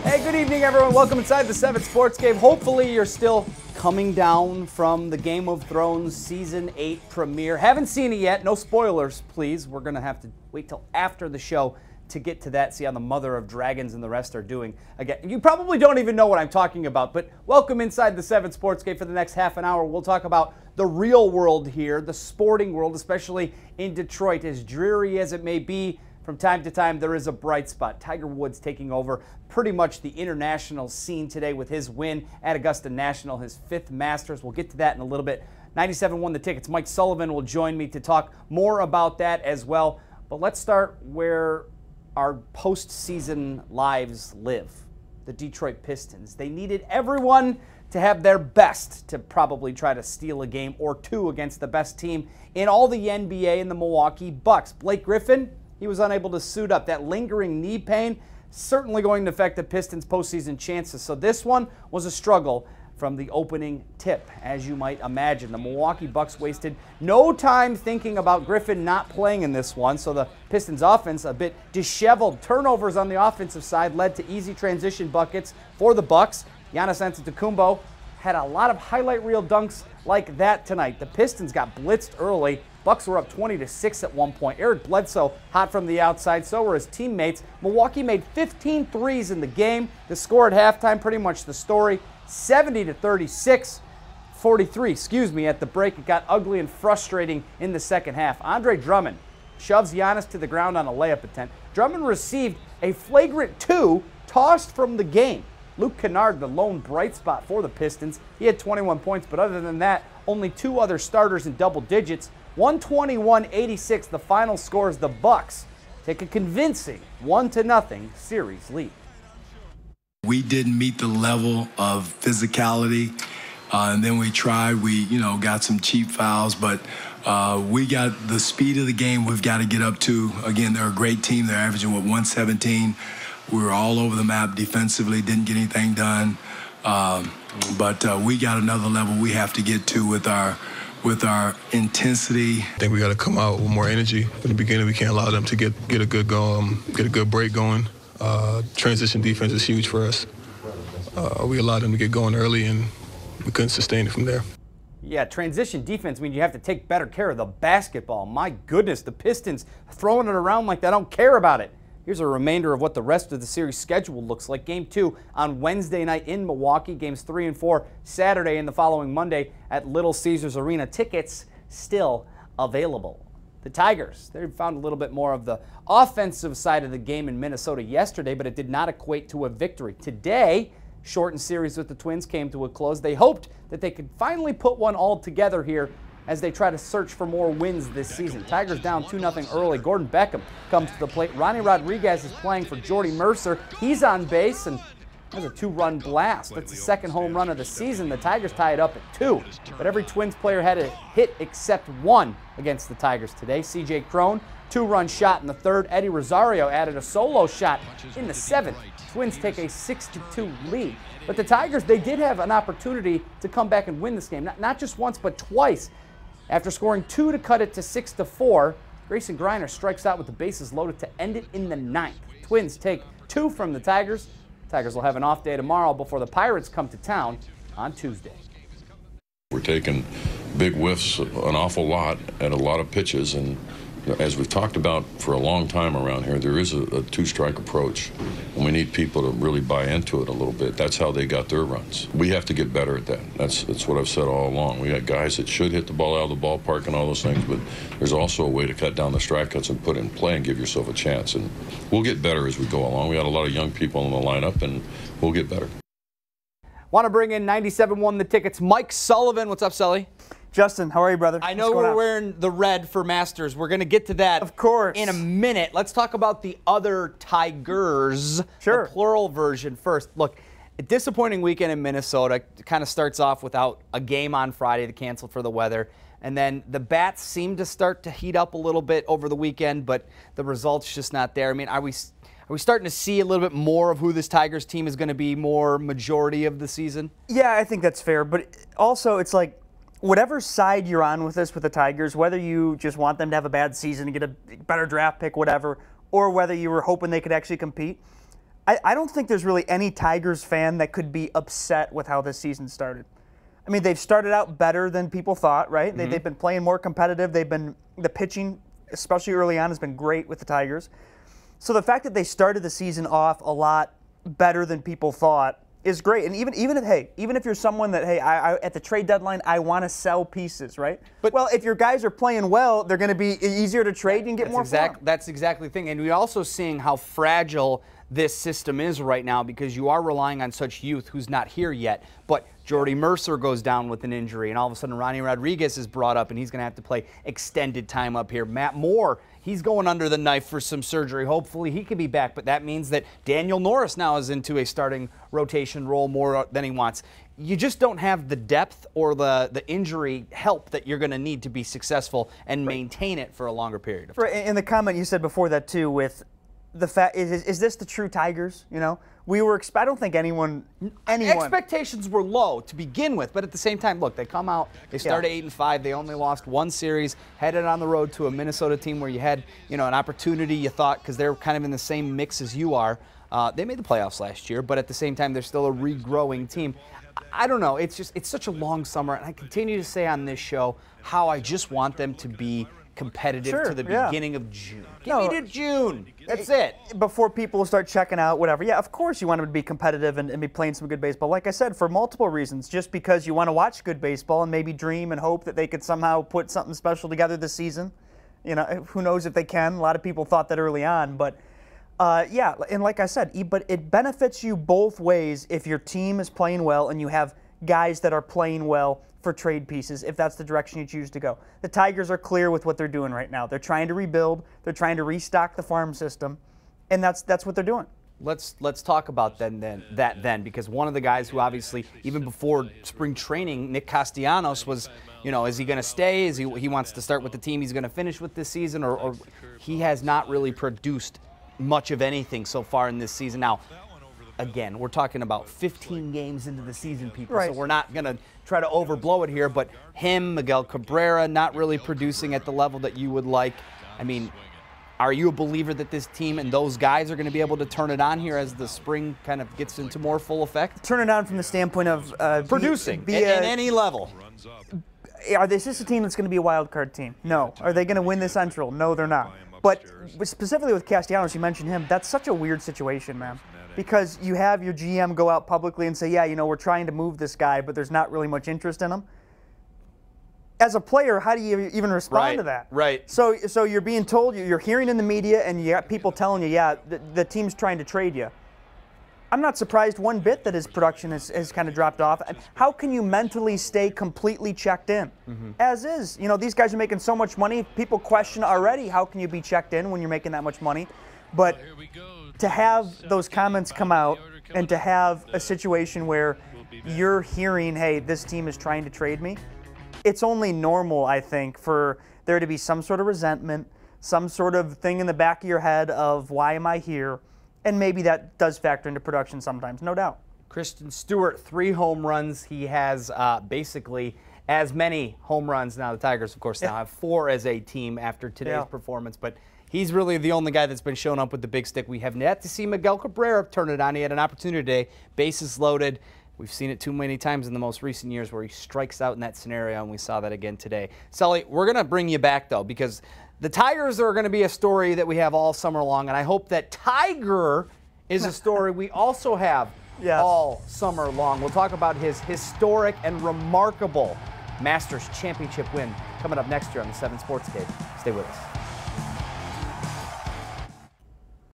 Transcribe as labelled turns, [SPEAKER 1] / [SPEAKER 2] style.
[SPEAKER 1] Hey, good evening, everyone. Welcome inside the 7 Sports Game. Hopefully, you're still coming down from the Game of Thrones Season 8 premiere. Haven't seen it yet. No spoilers, please. We're going to have to wait till after the show to get to that, see how the Mother of Dragons and the rest are doing. Again, you probably don't even know what I'm talking about, but welcome inside the 7 Sports Game. For the next half an hour, we'll talk about the real world here, the sporting world, especially in Detroit. As dreary as it may be, from time to time, there is a bright spot. Tiger Woods taking over pretty much the international scene today with his win at Augusta National, his 5th Masters. We'll get to that in a little bit. 97 won the tickets. Mike Sullivan will join me to talk more about that as well. But let's start where our postseason lives live, the Detroit Pistons. They needed everyone to have their best to probably try to steal a game or two against the best team in all the NBA and the Milwaukee Bucks. Blake Griffin, he was unable to suit up. That lingering knee pain certainly going to affect the Pistons' postseason chances. So this one was a struggle from the opening tip, as you might imagine. The Milwaukee Bucks wasted no time thinking about Griffin not playing in this one, so the Pistons' offense a bit disheveled. Turnovers on the offensive side led to easy transition buckets for the Bucks. Giannis Antetokounmpo had a lot of highlight reel dunks like that tonight. The Pistons got blitzed early. Bucks were up 20-6 at one point. Eric Bledsoe hot from the outside, so were his teammates. Milwaukee made 15 threes in the game. The score at halftime, pretty much the story, 70-36. 43, at the break. It got ugly and frustrating in the second half. Andre Drummond shoves Giannis to the ground on a layup attempt. Drummond received a flagrant 2 tossed from the game. Luke Kennard, the lone bright spot for the Pistons. He had 21 points, but other than that, only 2 other starters in double digits. 121-86, the final score as the Bucks take a convincing 1-0 series lead.
[SPEAKER 2] We didn't meet the level of physicality, and then we tried. We, got some cheap fouls, but we got the speed of the game we've got to get up to. Again, they're a great team. They're averaging, 117. We were all over the map defensively, didn't get anything done. But we got another level we have to get to with our intensity.
[SPEAKER 3] I think we got to come out with more energy. In the beginning, we can't allow them to get a good break going. Transition defense is huge for us. We allowed them to get going early, and we couldn't sustain it from there.
[SPEAKER 1] Yeah, transition defense means you have to take better care of the basketball. My goodness, the Pistons throwing it around like they don't care about it. Here's a remainder of what the rest of the series schedule looks like. Game 2 on Wednesday night in Milwaukee. Games 3 and 4 Saturday and the following Monday at Little Caesars Arena. Tickets still available. The Tigers, they found a little bit more of the offensive side of the game in Minnesota yesterday, but it did not equate to a victory. Today, shortened series with the Twins came to a close. They hoped that they could finally put one all together here as they try to search for more wins this season. Tigers down 2-0 early. Gordon Beckham comes to the plate. Ronnie Rodriguez is playing for Jordy Mercer. He's on base, and there's a 2-run blast. That's the second home run of the season. The Tigers tie it up at 2, but every Twins player had a hit except one against the Tigers today. C.J. Cron, 2-run shot in the 3rd. Eddie Rosario added a solo shot in the 7th. Twins take a 6-2 lead. But the Tigers, they did have an opportunity to come back and win this game. Not just once, but twice. After scoring 2 to cut it to 6-4, Grayson Griner strikes out with the bases loaded to end it in the 9th. Twins take 2 from the Tigers. Tigers will have an off day tomorrow before the Pirates come to town on Tuesday.
[SPEAKER 4] We're taking big whiffs an awful lot at a lot of pitches, and as we've talked about for a long time around here, there is a 2-strike approach, and we need people to really buy into it a little bit. That's how they got their runs. We have to get better at that. That's what I've said all along. We got guys that should hit the ball out of the ballpark and all those things, but there's also a way to cut down the strikeouts and put it in play and give yourself a chance. And we'll get better as we go along. We got a lot of young people in the lineup, and we'll get better.
[SPEAKER 1] Want to bring in 97 won the tickets. Mike Sullivan, what's up, Sully?
[SPEAKER 5] Justin, how are you, brother?
[SPEAKER 1] I know we're wearing the red for Masters. We're going to get to that,
[SPEAKER 5] of course,
[SPEAKER 1] in a minute. Let's talk about the other Tigers,
[SPEAKER 5] sure,
[SPEAKER 1] the plural version first. Look, a disappointing weekend in Minnesota. It kind of starts off without a game on Friday that canceled for the weather. And then the bats seem to start to heat up a little bit over the weekend, but the results just not there. I mean, are we starting to see a little bit more of who this Tigers team is going to be more majority of the season?
[SPEAKER 5] Yeah, I think that's fair. But also, it's like, whatever side you're on with this with the Tigers, whether you just want them to have a bad season and get a better draft pick, whatever, or whether you were hoping they could actually compete, I don't think there's really any Tigers fan that could be upset with how this season started. I mean, they've started out better than people thought, right? They've been playing more competitive. The pitching, especially early on, has been great with the Tigers. So the fact that they started the season off a lot better than people thought is great. And even if you're someone that, at the trade deadline, I want to sell pieces, right? But well, if your guys are playing well, they're going to be easier to trade and get more for them.
[SPEAKER 1] That's exactly the thing. And we're also seeing how fragile this system is right now because you are relying on such youth who's not here yet. But Jordy Mercer goes down with an injury, and all of a sudden Ronnie Rodriguez is brought up, and he's going to have to play extended time up here. Matt Moore, he's going under the knife for some surgery. Hopefully he can be back, but that means that Daniel Norris now is into a starting rotation role more than he wants. You just don't have the depth or the injury help that you're going to need to be successful and maintain it for a longer period of time.
[SPEAKER 5] Right, and the comment you said before that, too, with the fact, is this the true Tigers? You know, I don't think anyone.
[SPEAKER 1] Expectations were low to begin with, but at the same time, look, they come out, they started 8-5, they only lost one series, headed on the road to a Minnesota team where you had, an opportunity, you thought, because they're kind of in the same mix as you are. They made the playoffs last year, but at the same time, they're still a regrowing team. I don't know. It's such a long summer, and I continue to say on this show how I just want them to be competitive to the beginning of June. Give me to June. That's it.
[SPEAKER 5] Before people start checking out, whatever. Yeah, of course you want them to be competitive and be playing some good baseball. Like I said, for multiple reasons. Just because you want to watch good baseball and maybe dream and hope that they could somehow put something special together this season. Who knows if they can. A lot of people thought that early on. But, and like I said, but it benefits you both ways if your team is playing well and you have guys that are playing well for trade pieces, if that's the direction you choose to go. The Tigers are clear with what they're doing right now. They're trying to rebuild. They're trying to restock the farm system, and that's what they're doing.
[SPEAKER 1] Let's talk about that because one of the guys who obviously, even before spring training, Nick Castellanos was, is he going to stay? He wants to start with the team he's going to finish with this season, or he has not really produced much of anything so far in this season. Now, again, we're talking about 15 games into the season, people, so we're not going to try to overblow it here, but him, Miguel Cabrera, not really producing at the level that you would like. I mean, are you a believer that this team and those guys are going to be able to turn it on here as the spring kind of gets into more full effect?
[SPEAKER 5] Turn it on from the standpoint of
[SPEAKER 1] producing at any level.
[SPEAKER 5] Is this a team that's going to be a wild card team? No. Are they going to win the Central? No, they're not. But specifically with Castellanos, you mentioned him, that's such a weird situation, man. Because you have your GM go out publicly and say, we're trying to move this guy, but there's not really much interest in him. As a player, how do you even respond to that?
[SPEAKER 1] Right.
[SPEAKER 5] So you're being told, you're hearing in the media, and you got people telling you, the team's trying to trade you. I'm not surprised one bit that his production has kind of dropped off. How can you mentally stay completely checked in? As is. These guys are making so much money. People question already, how can you be checked in when you're making that much money? But to have those comments come out and to have a situation where you're hearing, hey, this team is trying to trade me, it's only normal, I think, for there to be some sort of resentment, some sort of thing in the back of your head of why am I here? And maybe that does factor into production sometimes, no doubt.
[SPEAKER 1] Kristen Stewart, 3 home runs. He has basically as many home runs now. The Tigers, of course, now have 4 as a team after today's performance. But he's really the only guy that's been showing up with the big stick. We have yet to see Miguel Cabrera turn it on. He had an opportunity today. Bases loaded. We've seen it too many times in the most recent years where he strikes out in that scenario, and we saw that again today. Sully, we're going to bring you back, though, because the Tigers are going to be a story that we have all summer long, and I hope that Tiger is a story we also have all summer long. We'll talk about his historic and remarkable Masters Championship win coming up next year on the 7 Sports Cave. Stay with us.